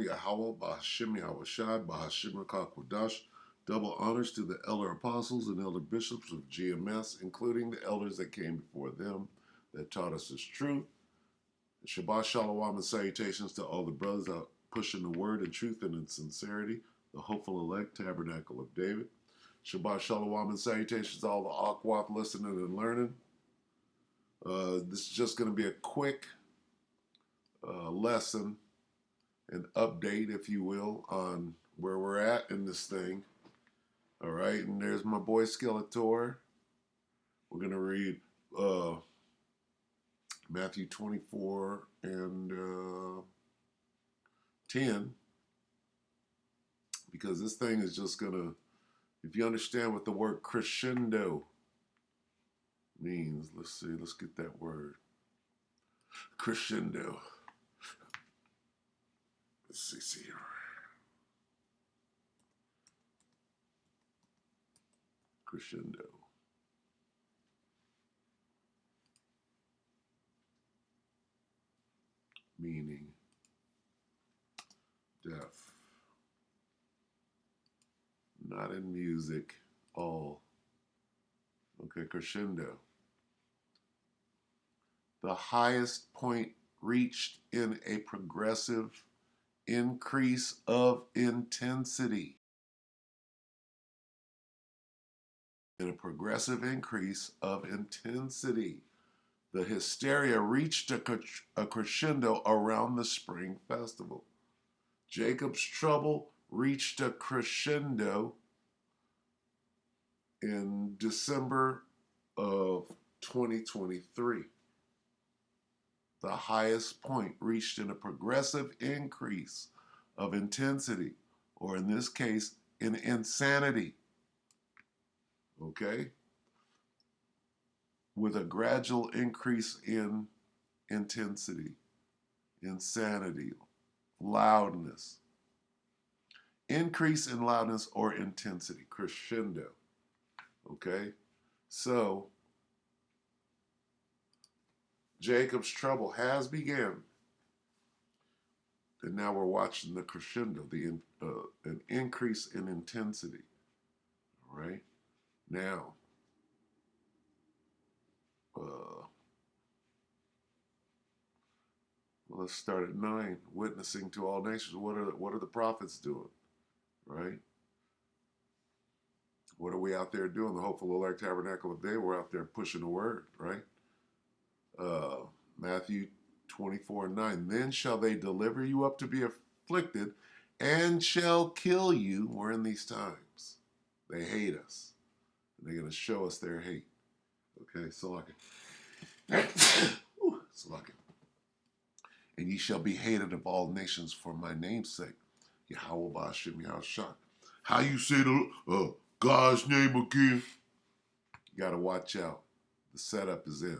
Yahweh, Bahashim Yahushai, Bahashim Kakwadash. Double honors to the elder apostles and elder bishops of GMS, including the elders that came before them that taught us this truth. Shabbat Shalom and salutations to all the brothers out pushing the word in truth and in sincerity, the hopeful elect tabernacle of David. Shabbat Shalom and salutations to all the Akwaf listening and learning. This is just going to be a quick lesson, an update, if you will, on where we're at in this thing. All right, and there's my boy Skeletor. We're going to read Matthew 24 and 10, because this thing is just going to, if you understand what the word crescendo means, let's see, let's get that word. Crescendo. Let's see here. Crescendo. Meaning death. Not in music, all. Okay, crescendo. The highest point reached in a progressive increase of intensity. In a progressive increase of intensity. The hysteria reached a crescendo around the spring festival. Jacob's trouble reached a crescendo in December of 2023. The highest point reached in a progressive increase of intensity, or in this case, in insanity. Okay? With a gradual increase in intensity, insanity, loudness. Increase in loudness or intensity, crescendo. Okay? So, Jacob's trouble has begun, and now we're watching the crescendo, an increase in intensity. All right? Now, let's start at 9. Witnessing to all nations. What are the prophets doing? Right? What are we out there doing? The hopeful elect tabernacle of David. We're out there pushing the word, right? Matthew 24:9. Then shall they deliver you up to be afflicted, and shall kill you. We're in these times. They hate us, and they're going to show us their hate. Okay, so like it. And ye shall be hated of all nations for my name's sake. Yahweh Bashim Yahushua. How you say the God's name again? You got to watch out. The setup is in.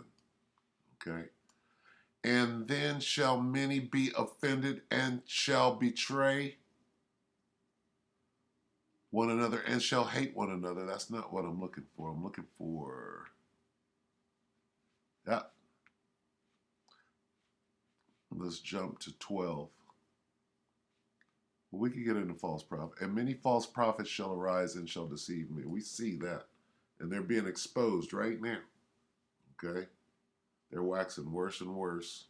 Okay? And then shall many be offended and shall betray one another and shall hate one another. That's not what I'm looking for. I'm looking for, yeah. Let's jump to 12. We can get into false prophet. And many false prophets shall arise and shall deceive me. We see that. And they're being exposed right now. Okay? They're waxing worse and worse,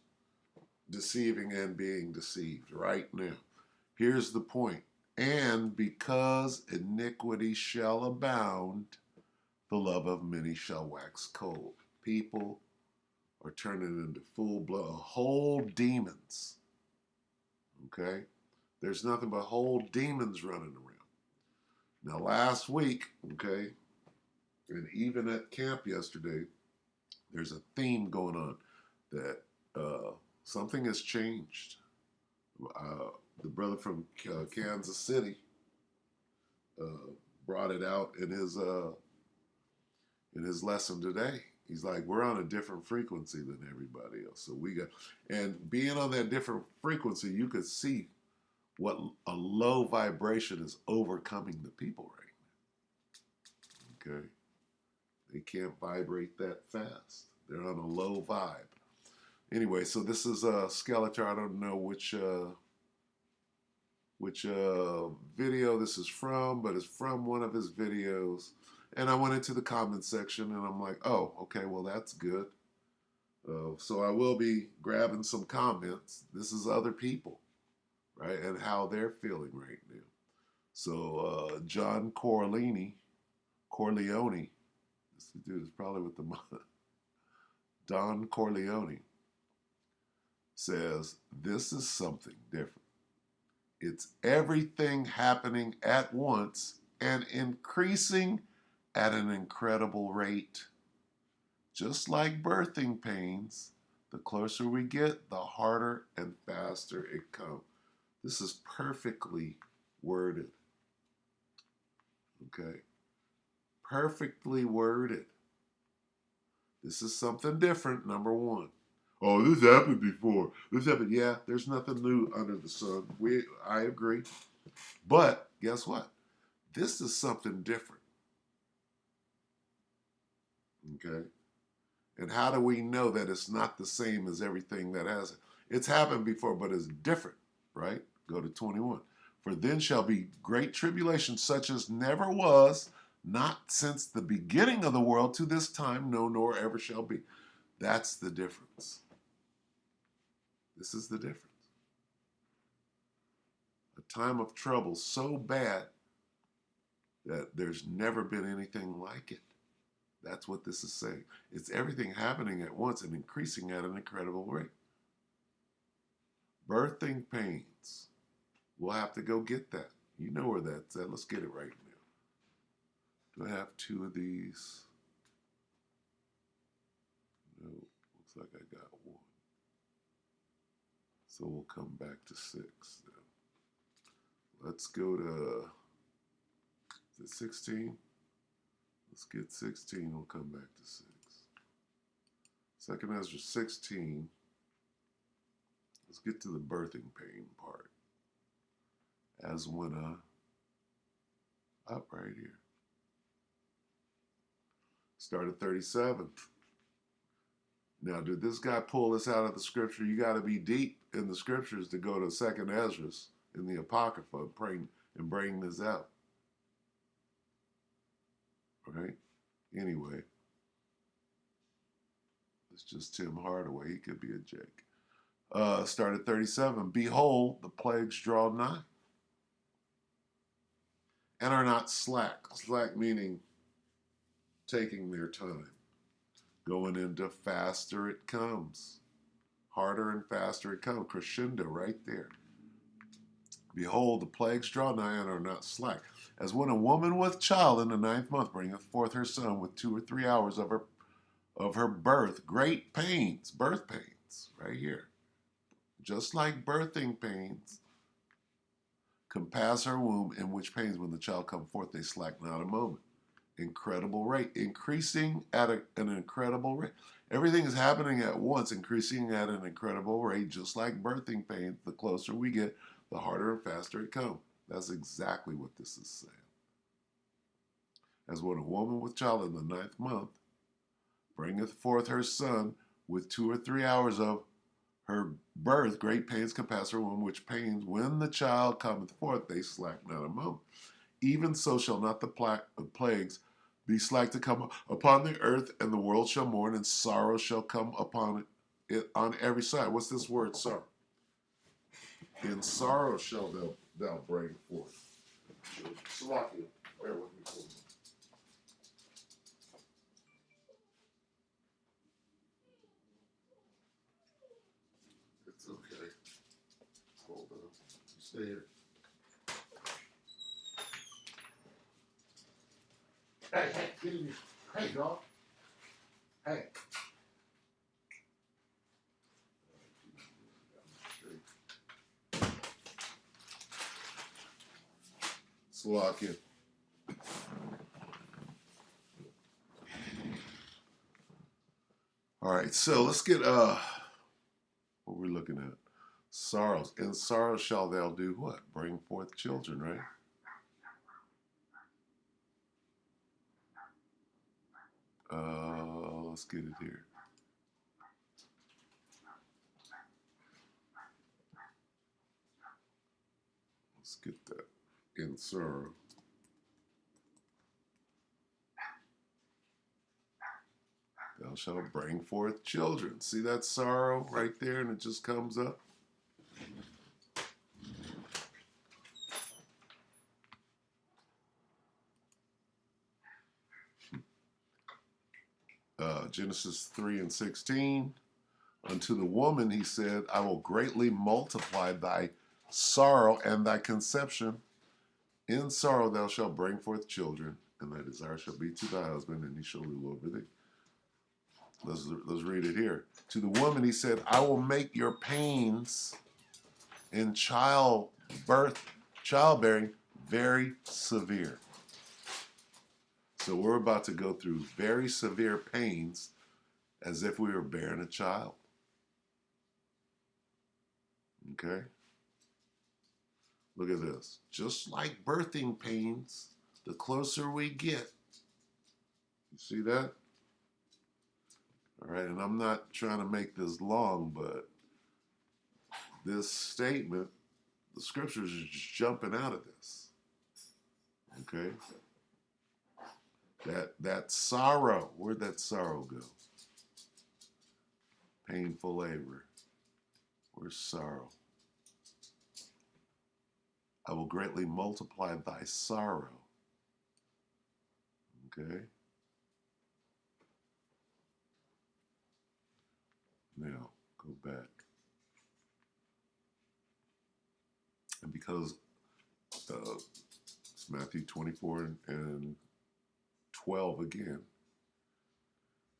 deceiving and being deceived right now. Here's the point. And because iniquity shall abound, the love of many shall wax cold. People are turning into full-blown whole demons. Okay? There's nothing but whole demons running around. Now, last week, okay, and even at camp yesterday, there's a theme going on that something has changed. The brother from Kansas City brought it out in his lesson today. He's like, we're on a different frequency than everybody else. So and being on that different frequency, you could see what a low vibration is overcoming the people right now. Okay? They can't vibrate that fast. They're on a low vibe. Anyway, so this is Skeletor. I don't know which which video this is from, but it's from one of his videos. And I went into the comment section and I'm like, oh, okay, well, that's good. So I will be grabbing some comments. This is other people, right? And how they're feeling right now. So John Corleone, this dude is probably with the Don Corleone says, this is something different. It's everything happening at once and increasing at an incredible rate. Just like birthing pains, the closer we get, the harder and faster it comes. This is perfectly worded. Okay? Perfectly worded. This is something different, number one. Oh, this happened before. This happened. Yeah, there's nothing new under the sun. I agree. But guess what? This is something different. Okay? And how do we know that it's not the same as everything that has? It's happened before, but it's different, right? Go to 21. For then shall be great tribulation, such as never was, not since the beginning of the world to this time, no, nor ever shall be. That's the difference. This is the difference. A time of trouble so bad that there's never been anything like it. That's what this is saying. It's everything happening at once and increasing at an incredible rate. Birthing pains. We'll have to go get that. You know where that's at. Let's get it right now. Do I have two of these? No, looks like I got one. So we'll come back to 6 now. Let's go to, is it 16? Let's get 16, we'll come back to 6. Second Ezra 16. Let's get to the birthing pain part. As when up right here. Start at 37. Now, did this guy pull this out of the scripture? You got to be deep in the scriptures to go to Second Ezra in the Apocrypha and bring this out. Right? Anyway, it's just Tim Hardaway. He could be a Jake. Start at 37. Behold, the plagues draw nigh and are not slack. Slack meaning taking their time. Going into faster it comes. Harder and faster it comes. Crescendo right there. Behold, the plagues draw nigh and are not slack. As when a woman with child in the 9th month bringeth forth her son with 2 or 3 hours of her birth, great pains, birth pains, right here. Just like birthing pains, compass her womb, in which pains when the child come forth, they slack not a moment. Incredible rate, increasing at an incredible rate. Everything is happening at once, increasing at an incredible rate, just like birthing pains. The closer we get, the harder and faster it comes. That's exactly what this is saying. As when a woman with child in the 9th month bringeth forth her son with 2 or 3 hours of her birth, great pains compass her womb, which pains when the child cometh forth, they slack not a moment. Even so shall not the plagues be slack to come upon the earth, and the world shall mourn, and sorrow shall come upon it on every side. What's this word, sorrow? In sorrow shall thou bring forth. Slovakia, bear with me for a minute. It's okay. Hold on. Stay here. Hey, get in here. Hey, dog. Hey. Slovakia. All right, so let's get what we're looking at. Sorrows. In sorrow shall thou do what? Bring forth children, right? Let's get it here. Let's get that. In sorrow. Thou shalt bring forth children. See that sorrow right there, and it just comes up. Genesis 3:16. Unto the woman he said, I will greatly multiply thy sorrow and thy conception. In sorrow thou shalt bring forth children, and thy desire shall be to thy husband, and he shall rule over thee. Let's read it here. To the woman he said, I will make your pains in childbearing, very severe. So we're about to go through very severe pains as if we were bearing a child. Okay? Look at this. Just like birthing pains, the closer we get. You see that? All right, and I'm not trying to make this long, but this statement, the scriptures are just jumping out of this. Okay? That sorrow, where'd that sorrow go? Painful labor. Where's sorrow? I will greatly multiply thy sorrow. Okay? Now, go back. And because it's Matthew 24 and 12 again.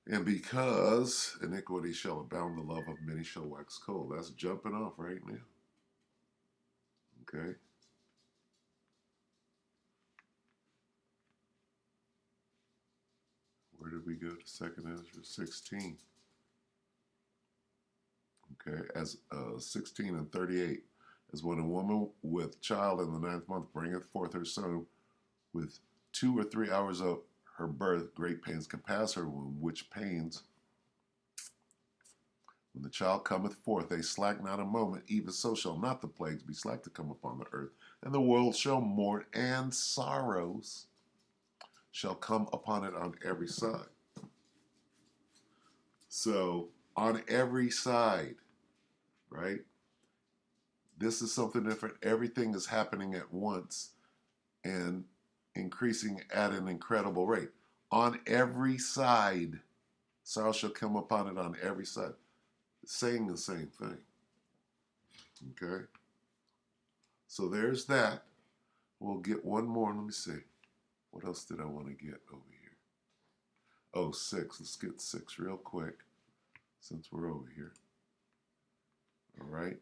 And because iniquity shall abound, the love of many shall wax cold. That's jumping off right now. Okay? Where did we go to 2nd Ezra 16? Okay, as 16 and 38. As when a woman with child in the 9th month bringeth forth her son with 2 or 3 hours of her birth, great pains can pass her womb, which pains, when the child cometh forth, they slack not a moment, even so shall not the plagues be slack to come upon the earth. And the world shall mourn, and sorrows shall come upon it on every side. So, on every side, right? This is something different. Everything is happening at once and increasing at an incredible rate. On every side, sorrow shall come upon it on every side. Saying the same thing. Okay? So there's that. We'll get one more. Let me see. What else did I want to get over here? Oh, 6. Let's get 6 real quick since we're over here. All right?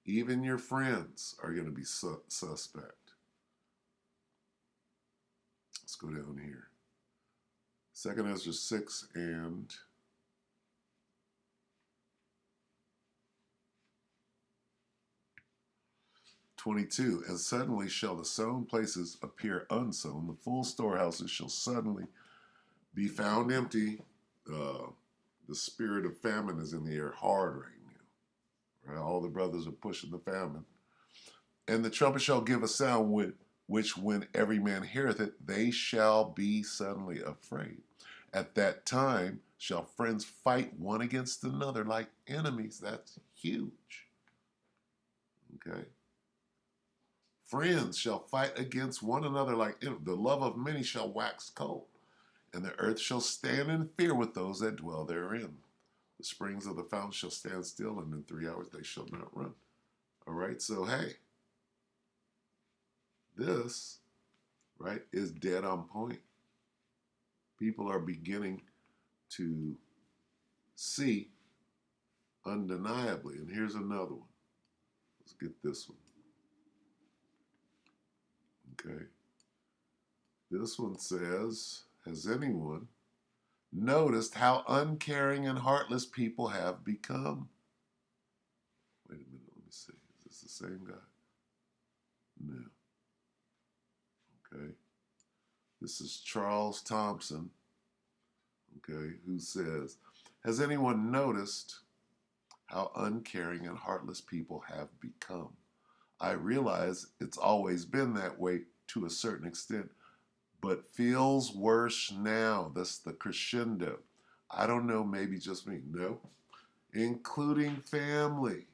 Even your friends are going to be suspect. Let's go down here. 2nd Ezra 6 and 22. And suddenly shall the sown places appear unsown. The full storehouses shall suddenly be found empty. The spirit of famine is in the air hard right now. Right? All the brothers are pushing the famine. And the trumpet shall give a sound which when every man heareth it, they shall be suddenly afraid. At that time shall friends fight one against another like enemies. That's huge. Okay? Friends shall fight against one another like enemies. The love of many shall wax cold, and the earth shall stand in fear with those that dwell therein. The springs of the fountain shall stand still, and in 3 hours they shall not run. All right, so hey, this, right, is dead on point. People are beginning to see undeniably. And here's another one. Let's get this one. Okay. This one says, has anyone noticed how uncaring and heartless people have become? Wait a minute, let me see. Is this the same guy? No. Okay. This is Charles Thompson, okay, who says, has anyone noticed how uncaring and heartless people have become. I realize it's always been that way to a certain extent, but feels worse now. That's the crescendo. I don't know, maybe just me. No, including family,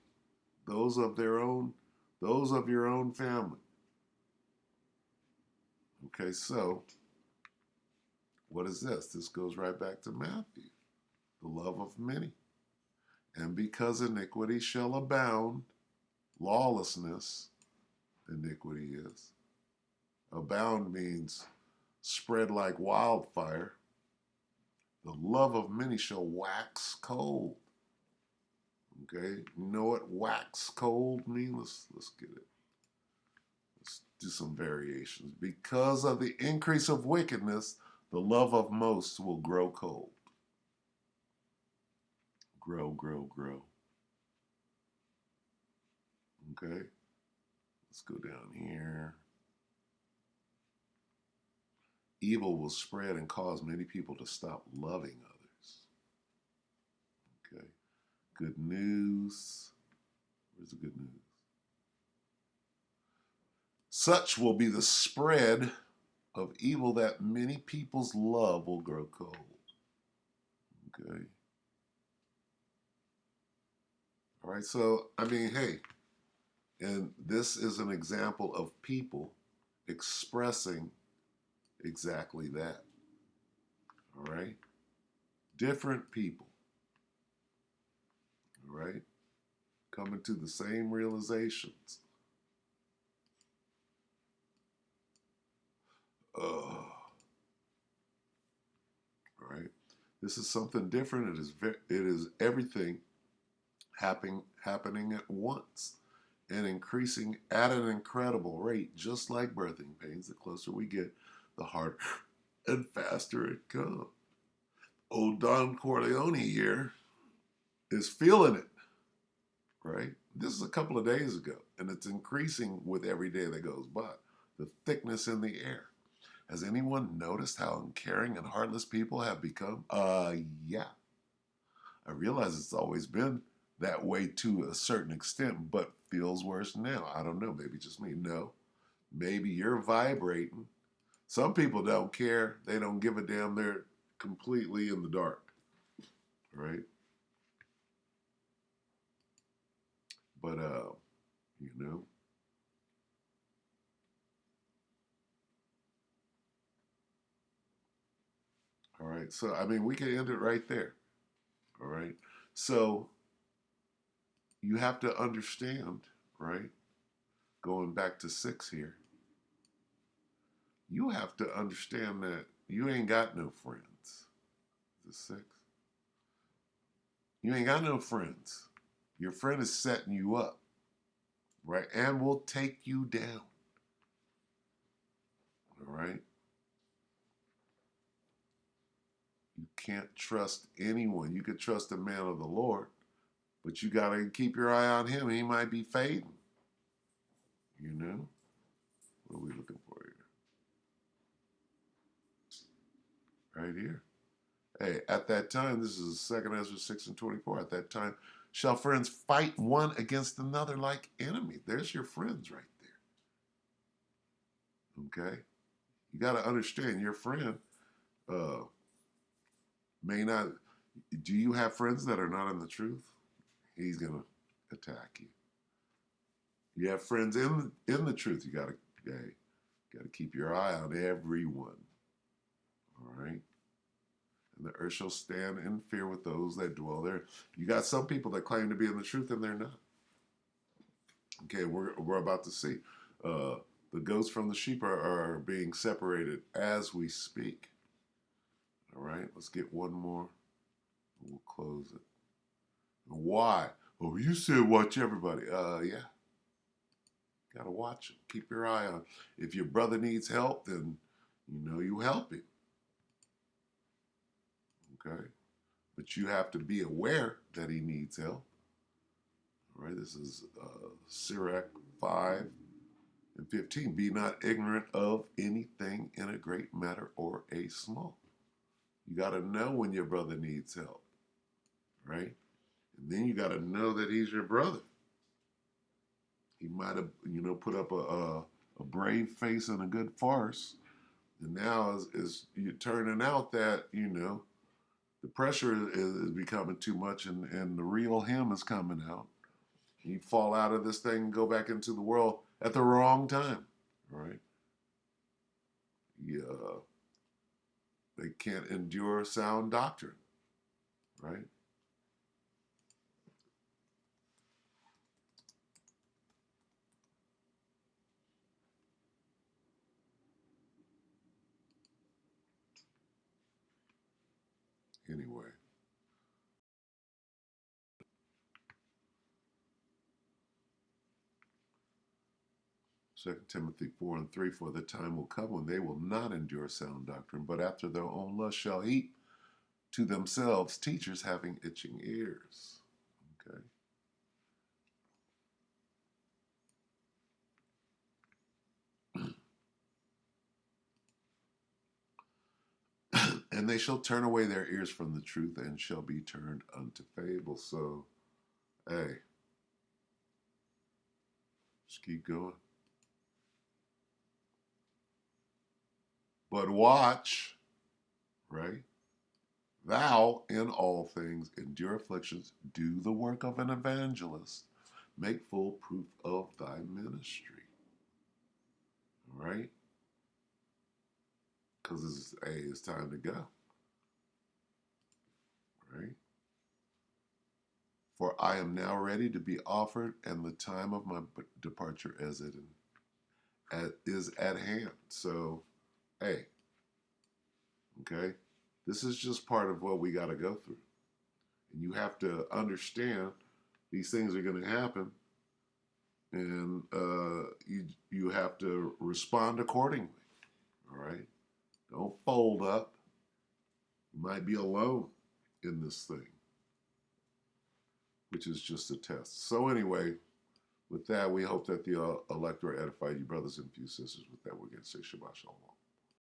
those of their own, those of your own family. Okay, so what is this? This goes right back to Matthew, the love of many. And because iniquity shall abound, lawlessness, iniquity is. Abound means spread like wildfire. The love of many shall wax cold. Okay, you know what wax cold means? Let's get it. Let's do some variations. Because of the increase of wickedness, the love of most will grow cold. Grow, grow, grow. Okay, let's go down here. Evil will spread and cause many people to stop loving others. Okay, good news. Where's the good news? Such will be the spread of evil that many people's love will grow cold. Okay. All right, so, I mean, hey, and this is an example of people expressing exactly that. All right? Different people. All right? Coming to the same realizations. All right? This is something different. It is everything happening at once and increasing at an incredible rate, just like birthing pains. The closer we get, the harder and faster it comes. Old Don Corleone here is feeling it, right? This is a couple of days ago, and it's increasing with every day that goes by. The thickness in the air. Has anyone noticed how uncaring and heartless people have become? Yeah. I realize it's always been that way to a certain extent, but feels worse now. I don't know. Maybe just me. No. Maybe you're vibrating. Some people don't care. They don't give a damn. They're completely in the dark, right? But, you know, all right. So, I mean, we can end it right there. All right. So, you have to understand, right? Going back to 6 here, you have to understand that you ain't got no friends. Is it 6? You ain't got no friends. Your friend is setting you up, right? And will take you down. All right? You can't trust anyone. You could trust a man of the Lord, but you got to keep your eye on him. He might be fading. You know? What are we looking for here? Right here. Hey, at that time, this is 2 Ezra 6 and 24. At that time, shall friends fight one against another like enemies. There's your friends right there. Okay? You got to understand your friend uh, may not. Do you have friends that are not in the truth? He's going to attack you. You have friends in the truth. You got to keep your eye on everyone. All right? And the earth shall stand in fear with those that dwell there. You got some people that claim to be in the truth and they're not. Okay, we're about to see. The goats from the sheep are being separated as we speak. All right, let's get one more. We'll close it. Why? Oh, you said watch everybody. Yeah. Gotta watch him. Keep your eye on. If your brother needs help, then you help him. Okay? But you have to be aware that he needs help. All right, this is Sirach 5 and 15. Be not ignorant of anything in a great matter or a small. You got to know when your brother needs help, right? And then you got to know that he's your brother. He might have, put up a brave face and a good farce. And now is you turning out that, the pressure is becoming too much and the real him is coming out. You fall out of this thing and go back into the world at the wrong time, right? Yeah, they can't endure sound doctrine, right? Anyway, 2 Timothy 4:3, for the time will come when they will not endure sound doctrine, but after their own lust shall heap to themselves teachers having itching ears. Okay. And they shall turn away their ears from the truth and shall be turned unto fables. So, hey, just keep going. But watch, right? Thou in all things endure afflictions, do the work of an evangelist, make full proof of thy ministry. All right? Because it's time to go. Right? For I am now ready to be offered, and the time of my departure is at hand. So, hey, okay, this is just part of what we got to go through, and you have to understand these things are going to happen, and you have to respond accordingly. All right, don't fold up. You might be alone in this thing, which is just a test. So anyway, with that, we hope that the elect are edified, you brothers and few sisters. With that, we're going to say Shabbat Shalom.